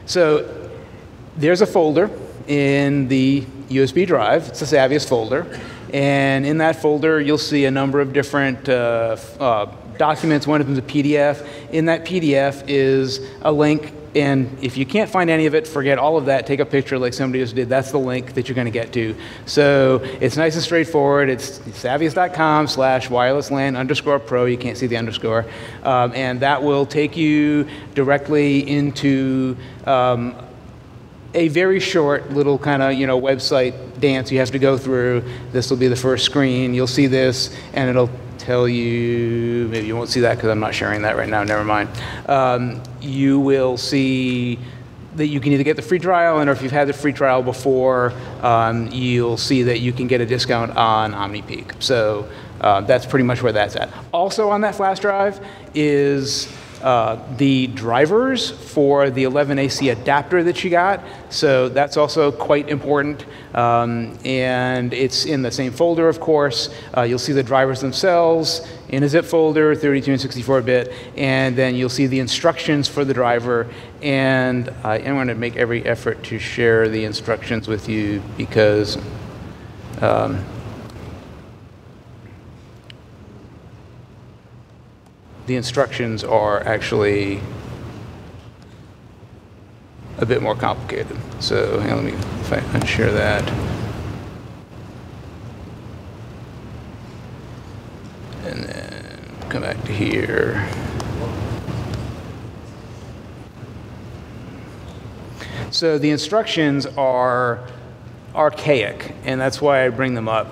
So there's a folder in the USB drive. It's the Savviest folder. And in that folder, you'll see a number of different documents. One of them is a PDF. In that PDF is a link. And if you can't find any of it, forget all of that. Take a picture like somebody just did. That's the link that you're going to get to. So it's nice and straightforward. It's savviest.com/wirelesslan_pro. You can't see the underscore. And that will take you directly into a very short little kind of website dance you have to go through. This will be the first screen. You'll see this, and it'll tell you, maybe you won't see that because I'm not sharing that right now, never mind. You will see that you can either get the free trial, or if you've had the free trial before, you'll see that you can get a discount on OmniPeak. So that's pretty much where that's at. Also on that flash drive is the drivers for the 11ac adapter that you got. So that's also quite important. And it's in the same folder, of course. You'll see the drivers themselves in a zip folder, 32 and 64-bit. And then you'll see the instructions for the driver. And I am going to make every effort to share the instructions with you because the instructions are actually a bit more complicated. So let me if I unshare that. And then come back to here. So the instructions are archaic, and that's why I bring them up.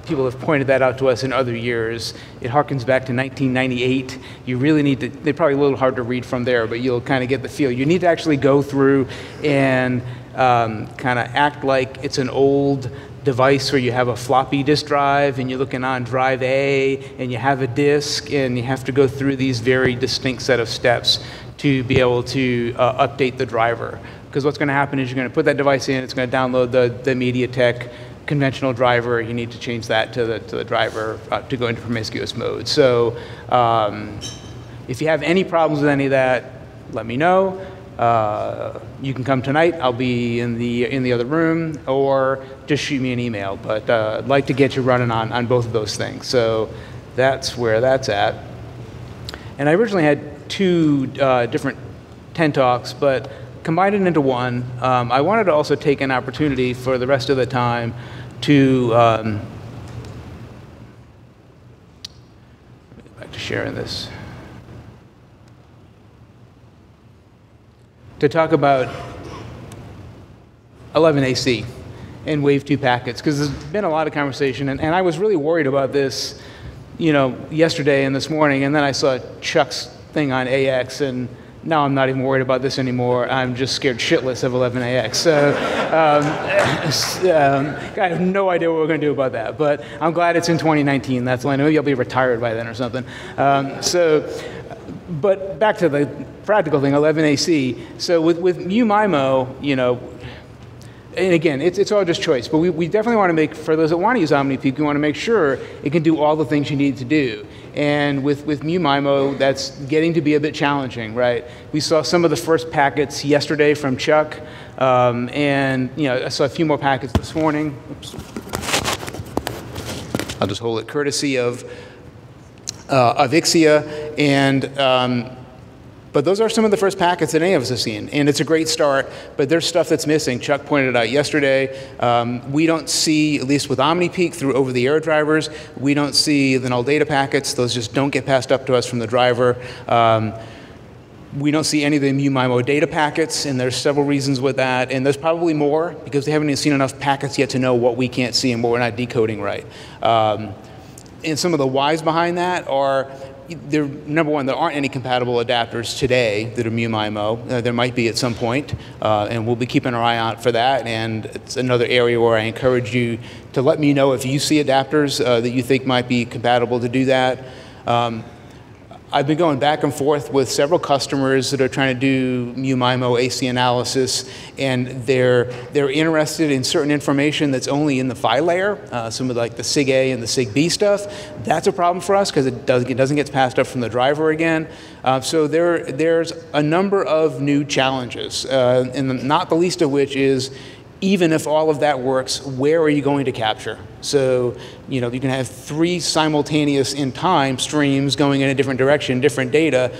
People have pointed that out to us in other years. It harkens back to 1998. You really need to, they're probably a little hard to read from there, but you'll kind of get the feel. You need to actually go through and kind of act like it's an old device where you have a floppy disk drive and you're looking on drive A and you have a disk, and you have to go through these very distinct set of steps to be able to update the driver. Because what's going to happen is you're going to put that device in, it's going to download the MediaTek conventional driver. You need to change that to the driver to go into promiscuous mode. So if you have any problems with any of that, let me know. You can come tonight. I'll be in the other room, or just shoot me an email. But I'd like to get you running on both of those things. So that's where that's at. And I originally had two different 10 talks, but combined it into one. I wanted to also take an opportunity for the rest of the time to back to sharing this, to talk about 11ac and Wave 2 packets, because there's been a lot of conversation, and I was really worried about this, yesterday and this morning, and then I saw Chuck's thing on AX, and now I'm not even worried about this anymore. I'm just scared shitless of 11ax. So I have no idea what we're going to do about that. But I'm glad it's in 2019. That's when maybe I'll be retired by then or something. But back to the practical thing, 11ac. So with MuMIMO, and again, it's all just choice. But we definitely want to make, for those that want to use OmniPeak, we want to make sure it can do all the things you need to do. And with MuMIMO, that's getting to be a bit challenging, right? We saw some of the first packets yesterday from Chuck, and I saw a few more packets this morning. Oops. I'll just hold it courtesy of Ixia, and but those are some of the first packets that any of us have seen, and it's a great start, but there's stuff that's missing. Chuck pointed it out yesterday. We don't see, at least with OmniPeak through over-the-air drivers, we don't see the null data packets. Those just don't get passed up to us from the driver. We don't see any of the MuMIMO data packets, and there's several reasons with that, and there's probably more because we haven't even seen enough packets yet to know what we can't see and what we're not decoding right. And some of the whys behind that are, number one, there aren't any compatible adapters today that are MuMIMO. There might be at some point, and we'll be keeping our eye out for that. And it's another area where I encourage you to let me know if you see adapters that you think might be compatible to do that. I've been going back and forth with several customers that are trying to do mu-MIMO AC analysis, and they're interested in certain information that's only in the PHY layer, some of like the SIG-A and the SIG-B stuff. That's a problem for us because it doesn't get passed up from the driver again. So there's a number of new challenges, and not the least of which is, even if all of that works, where are you going to capture? So, you can have 3 simultaneous in time streams going in a different direction, different data.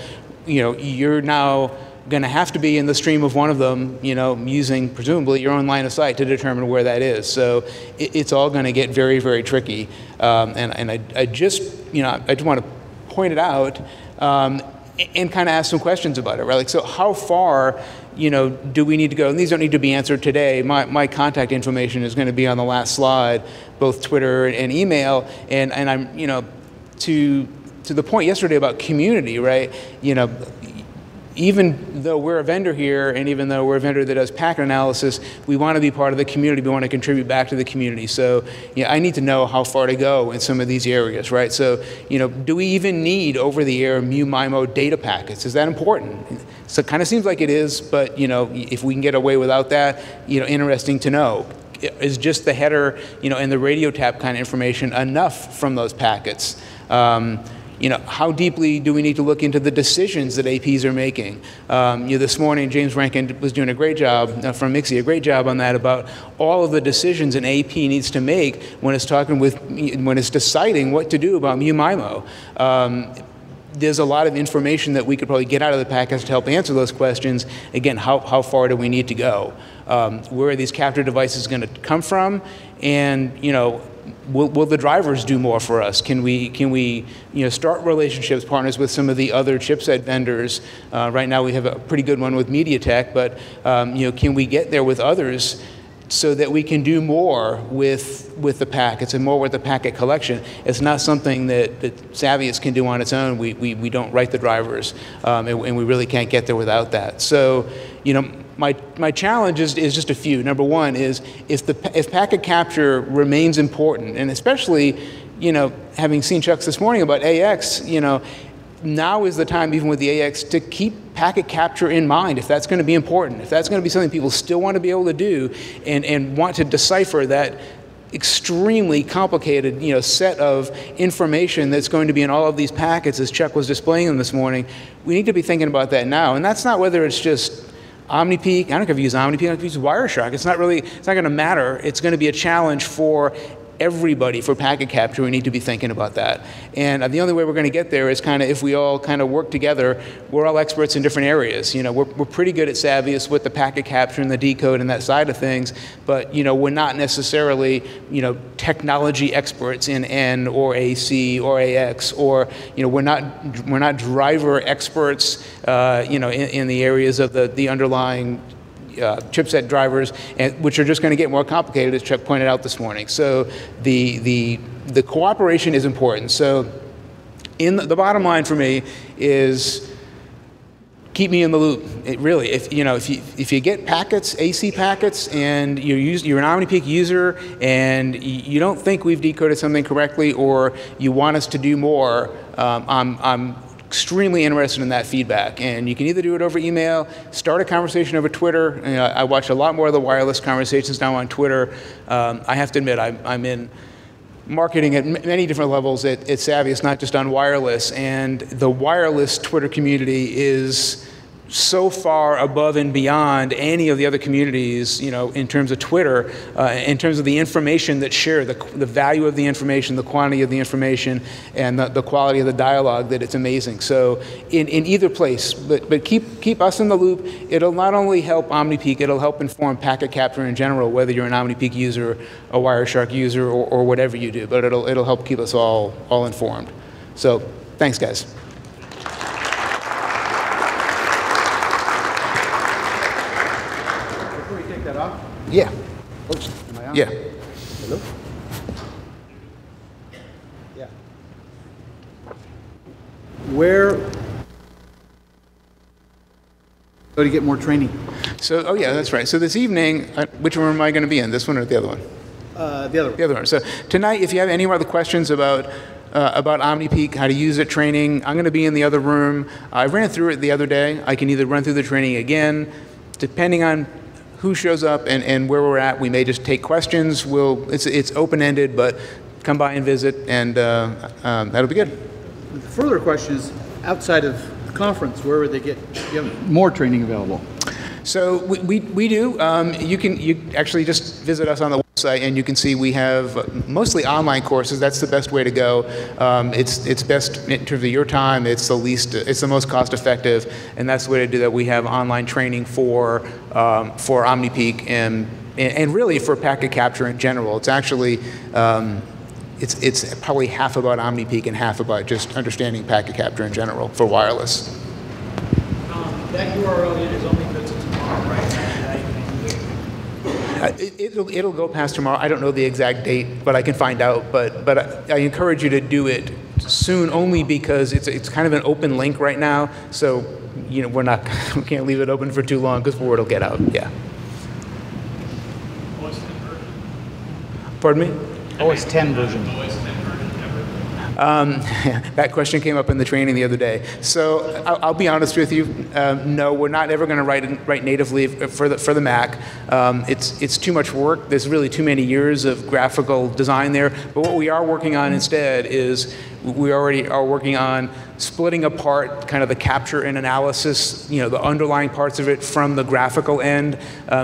You're now going to have to be in the stream of one of them, using presumably your own line of sight to determine where that is. So it's all going to get very, very tricky. And I just want to point it out and kind of ask some questions about it, right? Like, so how far, do we need to go? And these don't need to be answered today. My contact information is going to be on the last slide, both Twitter and email. And I'm, to the point yesterday about community, right? Even though we're a vendor here, and even though we're a vendor that does packet analysis, we want to be part of the community. We want to contribute back to the community. So, I need to know how far to go in some of these areas, right? So, do we even need over-the-air mu-MIMO data packets? Is that important? So it kind of seems like it is, but, if we can get away without that, interesting to know. Is just the header, and the radio tap kind of information enough from those packets? How deeply do we need to look into the decisions that APs are making? This morning, James Rankin was doing a great job from Mixie, a great job on that about all of the decisions an AP needs to make when it's when it's deciding what to do about mu-MIMO. There's a lot of information that we could probably get out of the package to help answer those questions. Again, how far do we need to go? Where are these capture devices going to come from? And will the drivers do more for us? Can we start relationships, partners with some of the other chipset vendors? Right now we have a pretty good one with MediaTek, but can we get there with others so that we can do more with the packets and more with the packet collection? It's not something that Savius can do on its own. We don't write the drivers, and we really can't get there without that. So, my challenge is just a few. Number one is if packet capture remains important, and especially, having seen Chuck's this morning about AX, now is the time, even with the AX, to keep packet capture in mind if that's going to be important, if that's going to be something people still want to be able to do and want to decipher that extremely complicated set of information that's going to be in all of these packets as Chuck was displaying them this morning. We need to be thinking about that now. And that's not whether it's just OmniPeak. I don't care if you use OmniPeak, I don't use Wireshark. It's not going to matter. It's going to be a challenge for everybody for packet capture. We need to be thinking about that. And the only way we're going to get there is kind of if we all kind of work together. We're all experts in different areas. We're pretty good at Savius with the packet capture and the decode and that side of things, but we're not necessarily technology experts in N or AC or AX, or we're not driver experts in the areas of the underlying chipset drivers, which are just going to get more complicated, as Chuck pointed out this morning. So the cooperation is important. So the bottom line for me is keep me in the loop. Really, if you get packets, AC packets, and you're an OmniPeak user and you don't think we've decoded something correctly, or you want us to do more, I'm extremely interested in that feedback. And you can either do it over email, start a conversation over Twitter. I watch a lot more of the wireless conversations now on Twitter. I have to admit, I'm in marketing at many different levels at Savius, not just on wireless. And the wireless Twitter community is so far above and beyond any of the other communities, in terms of Twitter, in terms of the information that's shared, the value of the information, the quantity of the information, and the quality of the dialogue, that it's amazing. So in either place, but keep us in the loop. It'll not only help OmniPeak, it'll help inform packet capture in general, whether you're an OmniPeak user, a Wireshark user, or whatever you do, but it'll help keep us all informed. So thanks, guys. Yeah. Oops. Am I on? Yeah. Hello? Yeah. Where go to get more training? So, oh yeah, that's right. So this evening, which room am I going to be in? This one or the other one? The other one. The other one. So tonight, if you have any other questions about about OmniPeak, how to use it training. I'm going to be in the other room. I ran through it the other day. I can either run through the training again, depending on who shows up and where we're at. We may just take questions. It's open-ended, but come by and visit, and that'll be good. The further question is, outside of the conference, where would they get more training available? So we do. You actually just visit us on the website, and you can see we have mostly online courses. That's the best way to go. It's best in terms of your time. It's the most cost effective, and that's the way to do that. We have online training for OmniPeak and really for packet capture in general. It's actually it's probably half about OmniPeak and half about just understanding packet capture in general for wireless. That URL is only good to tomorrow, right? It'll go past tomorrow. I don't know the exact date, but I can find out. But I encourage you to do it soon, only because it's kind of an open link right now. So we can't leave it open for too long because word will get out. Yeah. OS 10 version? Pardon me? OS 10 version. OS 10 version ever? That question came up in the training the other day. So I'll be honest with you. No, we're not ever going to write natively for the Mac. It's too much work. There's really too many years of graphical design there. But what we are working on instead is we already are working on splitting apart kind of the capture and analysis, the underlying parts of it from the graphical end,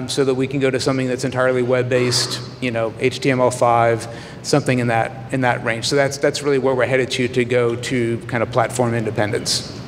so that we can go to something that's entirely web-based, HTML5, something in that range. So that's really where we're headed to go to kind of platform independence.